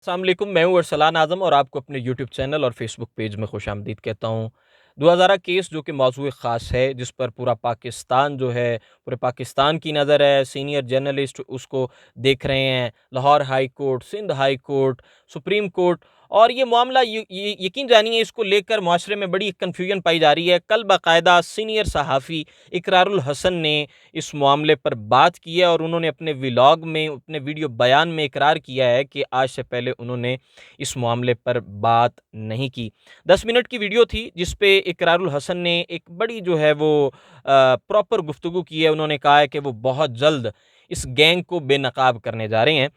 अस्सलाम वालेकुम, मैं हूँ अरसलान आज़म और आपको अपने यूट्यूब चैनल और फेसबुक पेज में खुशामदीद कहता हूँ। 2000 केस जो कि मौज़ूए ख़ास है, जिस पर पूरा पाकिस्तान जो है, पूरे पाकिस्तान की नज़र है। सीनियर जर्नलिस्ट उसको देख रहे हैं, Lahore high court, Sindh high court, supreme court. और ये मामला यकीन जानिए, इसको लेकर माशरे में बड़ी कन्फ्यूजन पाई जा रही है। कल बाकायदा सीनियर सहाफ़ी इकरारुल हसन ने इस मामले पर बात की है और उन्होंने अपने व्लॉग में, अपने वीडियो बयान में इकरार किया है कि आज से पहले उन्होंने इस मामले पर बात नहीं की। 10 मिनट की वीडियो थी जिस पे इकरारुल हसन ने एक बड़ी जो है वो प्रॉपर गुफ्तगू की है। उन्होंने कहा है कि वो बहुत जल्द इस गैंग को बेनकाब करने जा रहे हैं।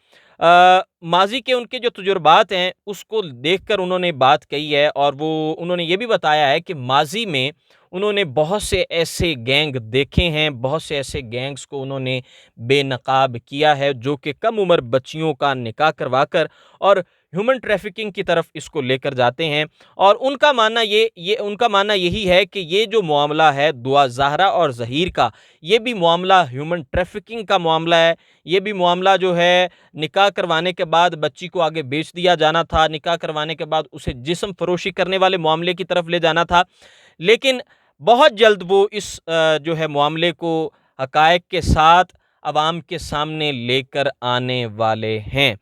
माजी के उनके जो तजुर्बात हैं उसको देखकर उन्होंने बात कही है और वो उन्होंने ये भी बताया है कि माजी में उन्होंने बहुत से ऐसे गैंग देखे हैं, बहुत से ऐसे गैंग्स को उन्होंने बेनकाब किया है जो कि कम उम्र बच्चियों का निकाह करवाकर और ह्यूमन ट्रैफिकिंग की तरफ इसको लेकर जाते हैं। और उनका मानना यही है कि ये जो मामला है दुआ ज़हरा और ज़हीर का, ये भी मामला ह्यूमन ट्रैफिकिंग का मामला है। ये भी मामला जो है, निकाह करवाने के बाद बच्ची को आगे बेच दिया जाना था, निकाह करवाने के बाद उसे जिस्म फरोशी करने वाले मामले की तरफ ले जाना था। लेकिन बहुत जल्द वो इस जो है मामले को हक़ाइक़ के साथ अवाम के सामने लेकर आने वाले हैं।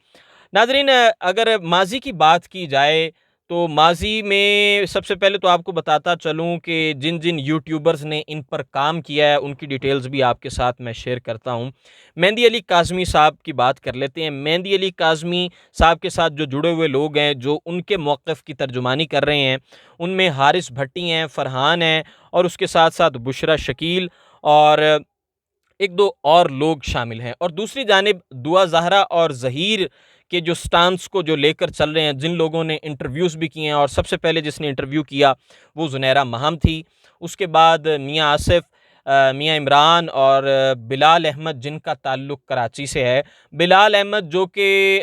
नाज़रीन, अगर माज़ी की बात की जाए तो माज़ी में सबसे पहले तो आपको बताता चलूँ कि जिन जिन यूट्यूबर्स ने इन पर काम किया है उनकी डिटेल्स भी आपके साथ मैं शेयर करता हूँ। मेहंदी अली काज़मी साहब की बात कर लेते हैं। मेहंदी अली काज़मी साहब के साथ जो जुड़े हुए लोग हैं, जो उनके मौक़िफ़ की तर्जुमानी कर रहे हैं, उनमें हारिस भट्टी हैं, फ़रहान हैं और उसके साथ साथ बुशरा शकील और एक दो और लोग शामिल हैं। और दूसरी जानिब दुआ ज़हरा और ज़हीर के जो स्टांस को जो लेकर चल रहे हैं, जिन लोगों ने इंटरव्यूज़ भी किए हैं, और सबसे पहले जिसने इंटरव्यू किया वो ज़ुनैरा महम थी। उसके बाद मियाँ आसिफ, मियाँ इमरान और बिलाल अहमद, जिनका ताल्लुक़ कराची से है। बिलाल अहमद जो कि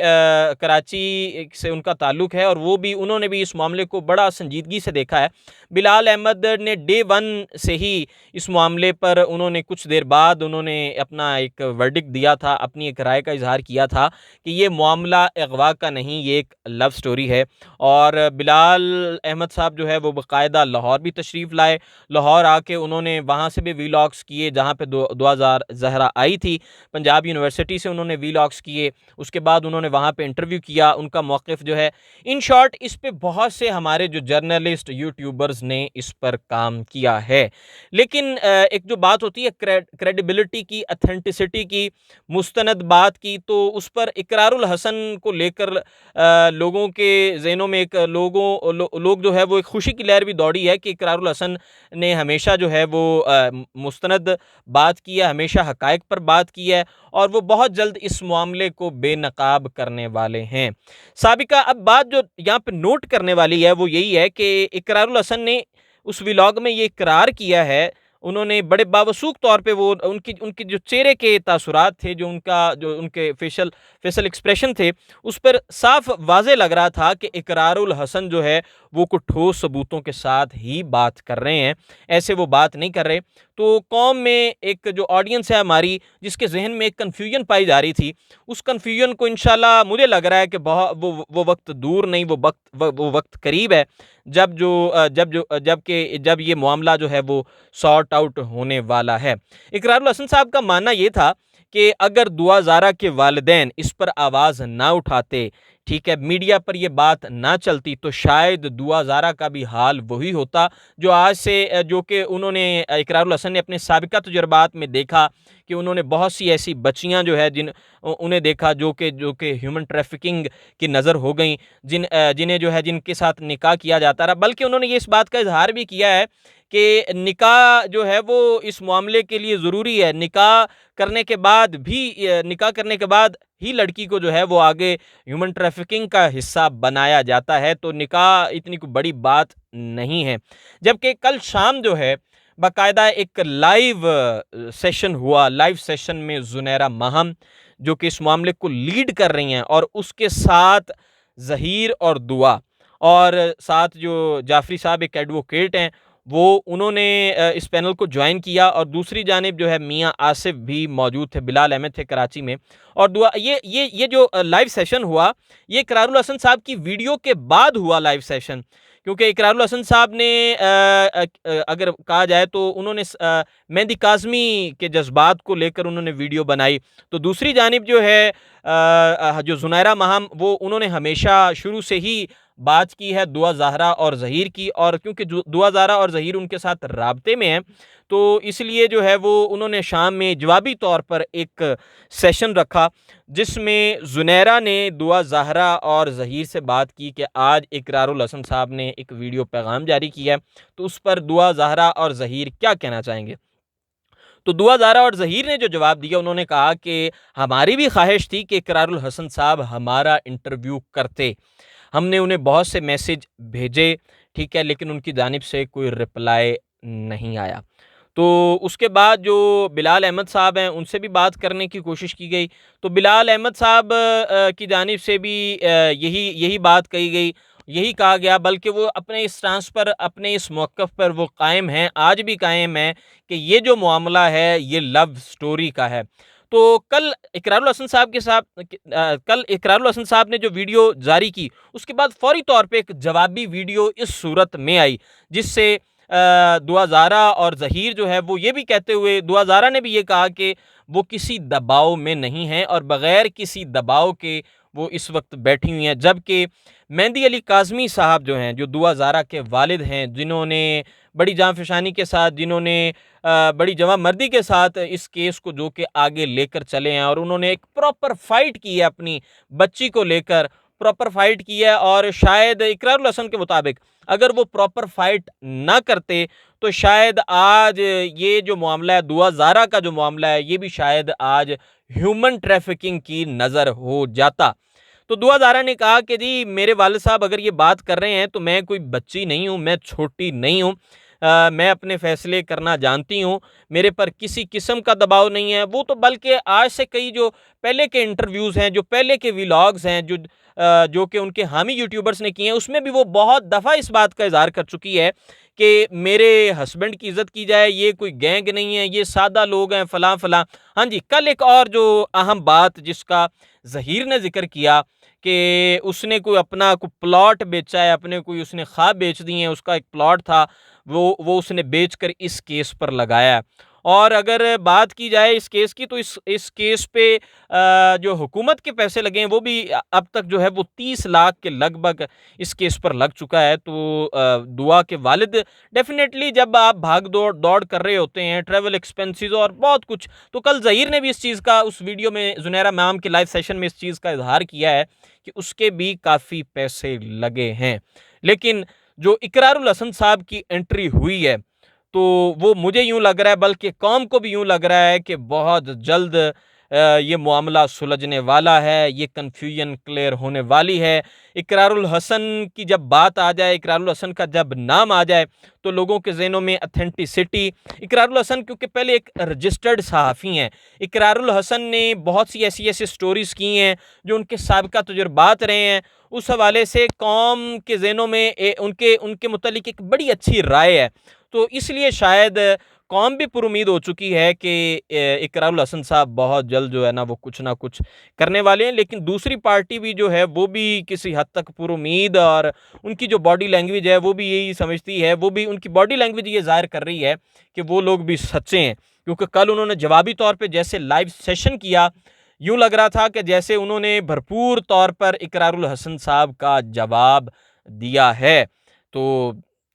कराची से उनका ताल्लुक़ है और उन्होंने भी इस मामले को बड़ा संजीदगी से देखा है। बिलाल अहमद ने डे 1 से ही इस मामले पर उन्होंने कुछ देर बाद उन्होंने अपना एक वर्डिक्ट दिया था, अपनी एक राय का इज़हार किया था कि ये मामला अगवा का नहीं, ये एक लव स्टोरी है। और बिलाल अहमद साहब जो है वो बाकायदा लाहौर भी तशरीफ़ लाए। लाहौर आके उन्होंने वहाँ से भी वीलॉग्स किए जहाँ पे दुआ ज़हरा आई थी। पंजाब यूनिवर्सिटी से उन्होंने वीलॉग्स किए। उसके बाद उन्होंने वहाँ पे इंटरव्यू किया, उनका मौक़िफ़ जो है। इन शॉर्ट, इस पे बहुत से हमारे जो जर्नलिस्ट, यूट्यूबर्स ने इस पर काम किया है। लेकिन एक जो बात होती है क्रेडिबिलिटी की, ऑथेंटिसिटी की, मुस्तनद बात की, तो उस पर इकरारुल हसन को लेकर लोगों के ज़हनों में लोग जो है वो एक खुशी की लहर भी दौड़ी है कि इकरारुल हसन ने हमेशा जो है वो मुस्तनद बात की है, हमेशा हक़ाइक़ पर बात की है और वो बहुत जल्द इस मामले को बेनकाब करने वाले हैं। साबिका, अब बात जो यहाँ पे नोट करने वाली है वो यही है कि इकरारुल हसन ने उस व्लॉग में ये इकरार किया है, उन्होंने बड़े बावसूख तौर पे वो उनकी उनके जो चेहरे के तासुरात थे, जो उनके फेशियल एक्सप्रेशन थे, उस पर साफ वाज़ेह लग रहा था कि इकरारुल हसन जो है वो कुछ ठोस सबूतों के साथ ही बात कर रहे हैं, ऐसे वो बात नहीं कर रहे। तो कौम में एक जो ऑडियंस है हमारी, जिसके ज़हन में एक कन्फ्यूजन पाई जा रही थी, उस कन्फ्यूजन को इंशाल्लाह मुझे लग रहा है कि वो वक्त दूर नहीं, वो वक्त करीब है जब ये मामला जो है वो सॉर्ट आउट होने वाला है। इकरारुल हसन साहब का मानना ये था कि अगर दुआ ज़हरा के वालिदैन इस पर आवाज़ ना उठाते, ठीक है, मीडिया पर ये बात ना चलती, तो शायद दुआ ज़हरा का भी हाल वही होता जो आज से जो कि इकरारुल हसन ने अपने साबिका तजुर्बात में देखा कि उन्होंने बहुत सी ऐसी बच्चियां जो है उन्हें देखा जो कि ह्यूमन ट्रैफिकिंग की नज़र हो गई, जिन्हें जो है जिनके साथ निकाह किया जाता रहा। बल्कि उन्होंने ये इस बात का इजहार भी किया है कि निकाह जो है वो इस मामले के लिए ज़रूरी है। निकाह करने के बाद ही लड़की को जो है वो आगे ह्यूमन ट्रैफिकिंग का हिस्सा बनाया जाता है, तो निकाह इतनी कोई बड़ी बात नहीं है। जबकि कल शाम जो है बाकायदा एक लाइव सेशन हुआ। लाइव सेशन में ज़ुनैरा महम जो कि इस मामले को लीड कर रही हैं, और उसके साथ ज़हीर और दुआ, और साथ जो जाफरी साहब एक एडवोकेट हैं, वो उन्होंने इस पैनल को ज्वाइन किया और दूसरी जानिब जो है मियाँ आसिफ भी मौजूद थे, बिलाल अहमद थे कराची में। और दुआ ये जो लाइव सेशन हुआ, ये इकरारुल हसन साहब की वीडियो के बाद हुआ लाइव सेशन, क्योंकि इकरारुल हसन साहब ने अगर कहा जाए तो उन्होंने मेहंदी काज़मी के जज्बात को लेकर उन्होंने वीडियो बनाई। तो दूसरी जानिब जो है जो ज़ुनैरा महम, वो उन्होंने हमेशा शुरू से ही बात की है दुआ ज़हरा और ज़हीर की, और क्योंकि दुआ ज़हरा और ज़हीर उनके साथ राब्ते में हैं, तो इसलिए जो है वो उन्होंने शाम में जवाबी तौर पर एक सेशन रखा, जिसमें ज़ुनैरा ने दुआ ज़हरा और ज़हीर से बात की कि आज इकरारुल हसन साहब ने एक वीडियो पैगाम जारी किया है, तो उस पर दुआ ज़हरा और ज़हीर क्या कहना चाहेंगे। तो दुआ ज़हरा और ज़हीर ने जो जवाब दिया, उन्होंने कहा कि हमारी भी ख्वाहिश थी कि इकरारुल हसन साहब हमारा इंटरव्यू करते, हमने उन्हें बहुत से मैसेज भेजे, ठीक है, लेकिन उनकी जानिब से कोई रिप्लाई नहीं आया। तो उसके बाद जो बिलाल अहमद साहब हैं, उनसे भी बात करने की कोशिश की गई, तो बिलाल अहमद साहब की जानिब से भी यही यही बात कही गई, यही कहा गया, बल्कि वो अपने इस स्टांस पर, अपने इस मौक़िफ़ पर वो कायम हैं, आज भी कायम हैं कि ये जो मामला है ये लव स्टोरी का है। तो कल इकरारुल हसन साहब के साथ कल इकरारुल हसन साहब ने जो वीडियो जारी की, उसके बाद फ़ौरी तौर पे एक जवाबी वीडियो इस सूरत में आई, जिससे दुआ ज़हरा और ज़हीर जो है वो ये भी कहते हुए, दुआ ज़हरा ने भी ये कहा कि वो किसी दबाव में नहीं हैं और बग़ैर किसी दबाव के वो इस वक्त बैठी हुई हैं। जबकि मेहंदी अली काज़मी साहब जो हैं, जो दुआ ज़हरा के वालिद हैं, जिन्होंने बड़ी जाँफ़शानी के साथ, जिन्होंने बड़ी जवाँमर्दी के साथ इस केस को जो कि आगे लेकर चले हैं, और उन्होंने एक प्रॉपर फ़ाइट की है अपनी बच्ची को लेकर, प्रॉपर फ़ाइट की है, और शायद इकरारुल हसन के मुताबिक अगर वो प्रॉपर फ़ाइट ना करते तो शायद आज ये जो मामला है, दुआ ज़हरा का जो मामला है, ये भी शायद आज ह्यूमन ट्रैफिकिंग की नज़र हो जाता। तो दुआ ज़हरा ने कहा कि जी मेरे वालिद साहब अगर ये बात कर रहे हैं तो मैं कोई बच्ची नहीं हूँ, मैं छोटी नहीं हूँ, मैं अपने फ़ैसले करना जानती हूँ, मेरे पर किसी किस्म का दबाव नहीं है। वो तो बल्कि आज से कई जो पहले के इंटरव्यूज़ हैं, जो पहले के व्लॉग्स हैं, जो कि उनके हामी यूट्यूबर्स ने किए हैं, उसमें भी वो बहुत दफ़ा इस बात का इज़हार कर चुकी है कि मेरे हस्बैंड की इज़्ज़त की जाए, ये कोई गैंग नहीं है, ये सादा लोग हैं, फ़लाँ-फ़लाँ। हाँ जी, कल एक और जो अहम बात जिसका ज़हीर ने ज़िक्र किया कि उसने कोई अपना कोई प्लॉट बेचा है, अपने कोई उसने ख्वाब बेच दिए हैं, उसका एक प्लॉट था, वो उसने बेचकर इस केस पर लगाया है। और अगर बात की जाए इस केस की, तो इस केस पे जो हुकूमत के पैसे लगे हैं वो भी अब तक जो है वो 30 लाख के लगभग इस केस पर लग चुका है। तो दुआ के वालिद डेफिनेटली जब आप भाग दौड़ कर रहे होते हैं, ट्रैवल एक्सपेंसेस और बहुत कुछ, तो कल ज़हीर ने भी इस चीज़ का उस वीडियो में, ज़ुनैरा मैम के लाइव सेशन में इस चीज़ का इज़हार किया है कि उसके भी काफ़ी पैसे लगे हैं। लेकिन जो इकरारुल हसन साहब की एंट्री हुई है, तो वो मुझे यूँ लग रहा है, बल्कि कौम को भी यूँ लग रहा है कि बहुत जल्द ये मामला सुलझने वाला है, ये कन्फ्यूजन क्लियर होने वाली है। इकरारुल हसन की जब बात आ जाए, इकरारुल हसन का जब नाम आ जाए, तो लोगों के ज़हनों में ऑथेंटिसिटी, इकरारुल हसन क्योंकि पहले एक रजिस्टर्ड सहाफ़ी हैं, इकरारुल हसन ने बहुत सी ऐसी स्टोरीज़ की हैं जो उनके साबिक़ा तजुर्बात रहे हैं, उस हवाले से कौम के ज़हनों में उनके उनके मुतल्लिक़ एक बड़ी अच्छी राय है। तो इसलिए शायद कौम भी पुरुमीद हो चुकी है कि इकरारुल हसन साहब बहुत जल्द जो है ना वो कुछ ना कुछ करने वाले हैं। लेकिन दूसरी पार्टी भी जो है वो भी किसी हद तक पुरुमीद, और उनकी जो बॉडी लैंग्वेज है वो भी यही समझती है, वो भी उनकी बॉडी लैंग्वेज ये ज़ाहिर कर रही है कि वो लोग भी सच्चे हैं। क्योंकि कल उन्होंने जवाबी तौर पे जैसे लाइव सेशन किया, यूँ लग रहा था कि जैसे उन्होंने भरपूर तौर पर इकरारुल हसन साहब का जवाब दिया है। तो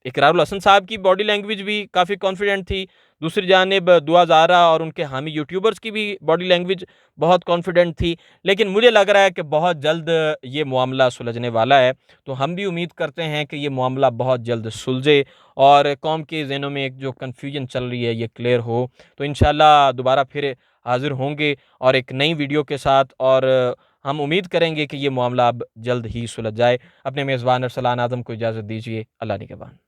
इकरारुल हसन साहब की बॉडी लैंग्वेज भी काफ़ी कॉन्फिडेंट थी। दूसरी जानिब दुआ ज़हरा और उनके हामी यूट्यूबर्स की भी बॉडी लैंग्वेज बहुत कॉन्फिडेंट थी। लेकिन मुझे लग रहा है कि बहुत जल्द ये मामला सुलझने वाला है। तो हम भी उम्मीद करते हैं कि ये मामला बहुत जल्द सुलझे और कौम के ज़हनों में एक जो कन्फ्यूजन चल रही है ये क्लियर हो। तो इंशाल्लाह दोबारा फिर हाज़िर होंगे और एक नई वीडियो के साथ, और हम उम्मीद करेंगे कि ये मामला अब जल्द ही सुलझ जाए। अपने मेज़बान अरसलान आज़म को इजाज़त दीजिए। अल्लाह निगहबान।